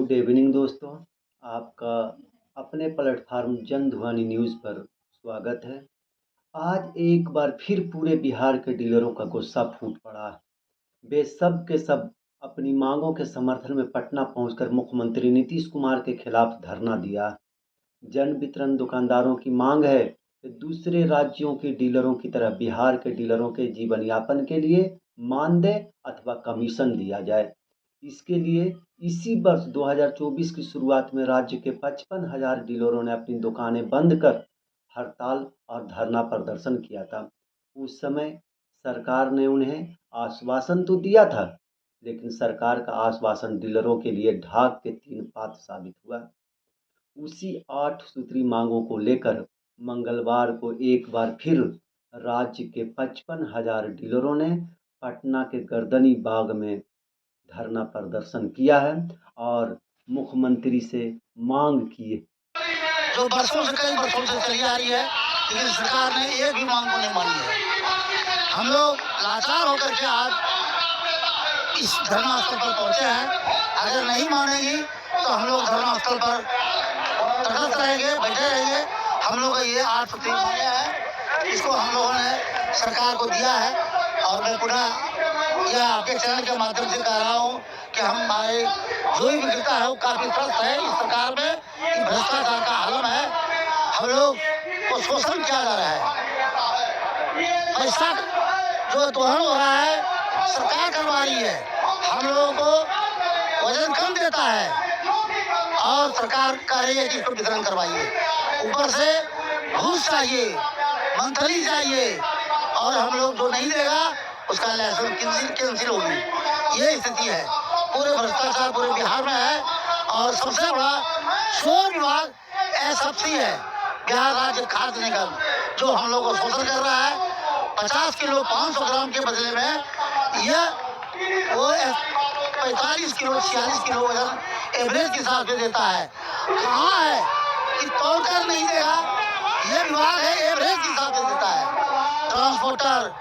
Good evening दोस्तों। आपका अपने प्लेटफार्म जन ध्वनि न्यूज़ पर स्वागत है। आज एक बार फिर पूरे बिहार के डीलरों का गुस्सा फूट पड़ा। वे सब के सब अपनी मांगों के समर्थन में पटना पहुंचकर मुख्यमंत्री नीतीश कुमार के खिलाफ धरना दिया। जन वितरण दुकानदारों की मांग है कि दूसरे राज्यों के डीलरों की तरह बिहार के डीलरों के जीवन यापन के लिए मानदेय अथवा कमीशन दिया जाए। इसके लिए इसी वर्ष 2024 की शुरुआत में राज्य के 55,000 डीलरों ने अपनी दुकानें बंद कर हड़ताल और धरना प्रदर्शन किया था। उस समय सरकार ने उन्हें आश्वासन तो दिया था, लेकिन सरकार का आश्वासन डीलरों के लिए ढाक के तीन पात साबित हुआ। उसी 8 सूत्री मांगों को लेकर मंगलवार को एक बार फिर राज्य के 55,000 डीलरों ने पटना के गर्दनी बाग में धरना प्रदर्शन किया है और मुख्यमंत्री से मांग की है। जो बरसों से कई वर्षों से चली आ रही है, लेकिन सरकार ने एक भी मांग को नहीं मानी है। हम लोग लाचार होकर के आज इस धरना स्थल पर पहुंचे हैं। अगर नहीं मानेगी तो हम लोग धरना स्थल पर तटस्थ रहेंगे, बैठे रहेंगे। हम लोग ये 8 सूत्री मांगे हैं, इसको हम लोगों ने सरकार को दिया है और मैं पुनः यह आपके चैनल के माध्यम से कह रहा हूँ कि हमारे जो भी विक्रेता है वो काफी त्रस्त है इस सरकार में, भ्रष्टाचार का आलम है। हम लोग को शोषण किया जा रहा है, पैसा जो दोहन हो रहा है सरकार करवा रही है। हम लोगों को वजन कम देता है और सरकार कह रही है कि इसको वितरण करवाइए। ऊपर से घूस चाहिए, मंथली चाहिए और हम लोग जो नहीं देगा उसका लाइसेंस कैंसिल होगी। ये स्थिति है, पूरे भ्रष्टाचार पूरे बिहार में है। और सबसे बड़ा शोर विभाग एसएफसी है, बिहार राज्य खाद्य निगम, जो हम लोग को शोषण कर रहा है। 50 किलो 500 ग्राम के बदले में यह वो 45 किलो 46 किलो वजन एवरेज के हिसाब से देता है। कहाँ है कि तोड़कर नहीं देगा, ये विभाग है एवरेज के हिसाब से देता है। ट्रांसपोर्टर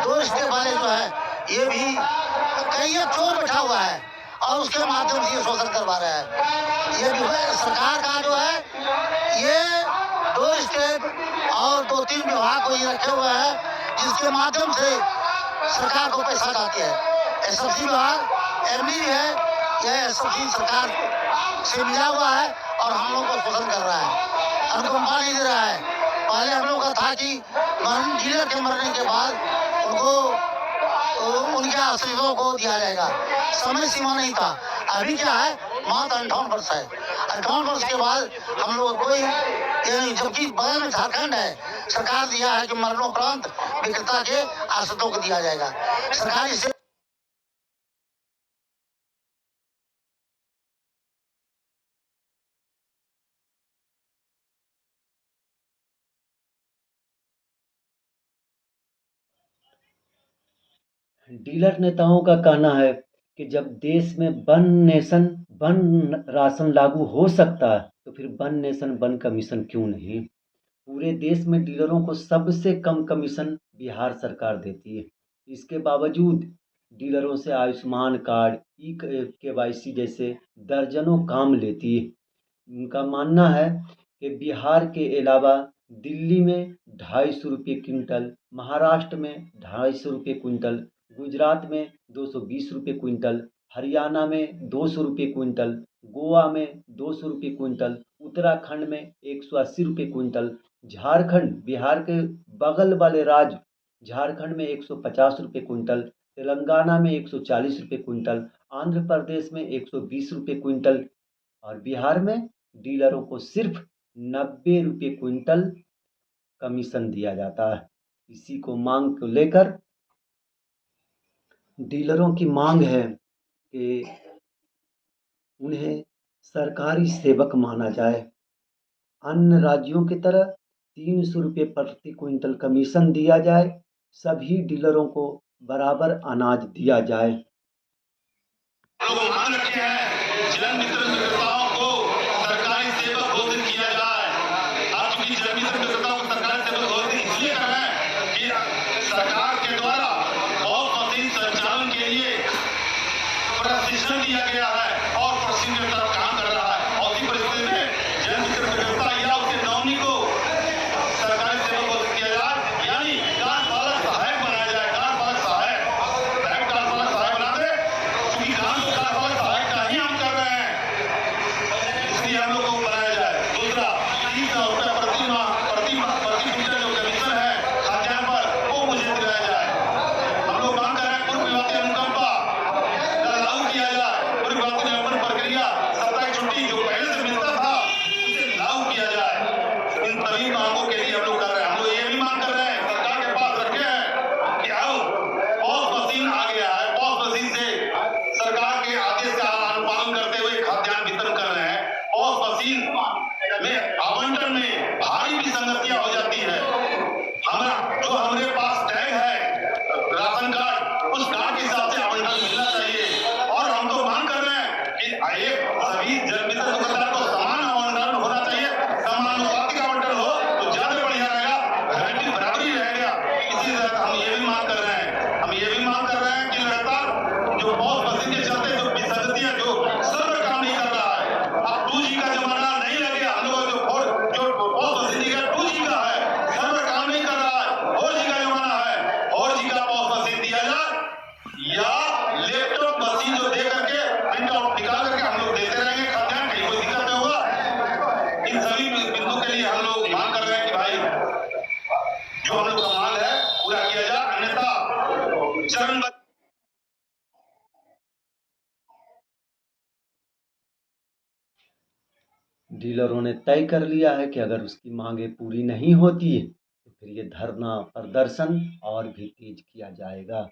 दो रिश्ते वाले जो है ये भी कहीं चोर बैठा हुआ है और उसके माध्यम से ये शोषण करवा रहा है। ये जो है सरकार का जो है ये 2 स्टेट और 2-3 विभाग को ये रखे हुए हैं जिसके माध्यम से सरकार को पैसा जाती है। एसएफसी विभाग एमडी है, यह एसएफसी सरकार से मिला हुआ है और हम लोग को शोषण कर रहा है, अनुकंपा नहीं दे रहा है। पहले हम लोग का था कि डीलर के मरने के बाद उनको उनके आश्रितों को दिया जाएगा, समय सीमा नहीं था। अभी क्या है, मात्र 58 वर्ष है। 58 वर्ष के बाद हम लोग कोई, जबकि बगल में झारखंड है, सरकार दिया है कि मरणोपरांत विक्रेता के आश्रितों को दिया जाएगा। सरकार इसे डीलर नेताओं का कहना है कि जब देश में वन नेशन वन राशन लागू हो सकता है तो फिर वन नेशन वन कमीशन क्यों नहीं। पूरे देश में डीलरों को सबसे कम कमीशन बिहार सरकार देती है। इसके बावजूद डीलरों से आयुष्मान कार्ड, केवाईसी जैसे दर्जनों काम लेती है। उनका मानना है कि बिहार के अलावा दिल्ली में 250 रुपये क्विंटल, महाराष्ट्र में 250 रुपये क्विंटल, गुजरात में 220 रुपये क्विंटल, हरियाणा में 200 रुपये क्विंटल, गोवा में 200 रुपये क्विंटल, उत्तराखंड में 180 रुपये क्विंटल, झारखंड बिहार के बगल वाले राज्य झारखंड में 150 रुपये क्विंटल, तेलंगाना में 140 रुपये क्विंटल, आंध्र प्रदेश में 120 रुपये क्विंटल और बिहार में डीलरों को सिर्फ 90 रुपये क्विंटल कमीशन दिया जाता है। इसी को मांग को लेकर डीलरों की मांग है कि उन्हें सरकारी सेवक माना जाए। अन्य राज्यों की तरह 300 रुपये प्रति क्विंटल कमीशन दिया जाए। सभी डीलरों को बराबर अनाज दिया जाए। जन वितरण विक्रेताओं को सरकारी सेवक घोषित किया जाए। आप चूंकि जन वितरण विक्रेताओं को सरकारी सेवक घोषित इसलिए कर रहे हैं कि सरकार के द्वारा बहुत मशीन संचालन के लिए प्रशिक्षण दिया गया है और प्रशिक्षण के तरफ इन सभी बिंदु के लिए हम लोग मांग कर रहे हैं कि भाई जो हम लोग का मांग है पूरा किया जाए, अन्यथा चरणबद्ध डीलरों ने तय कर लिया है कि अगर उसकी मांगें पूरी नहीं होती है तो फिर ये धरना प्रदर्शन और भी तेज किया जाएगा।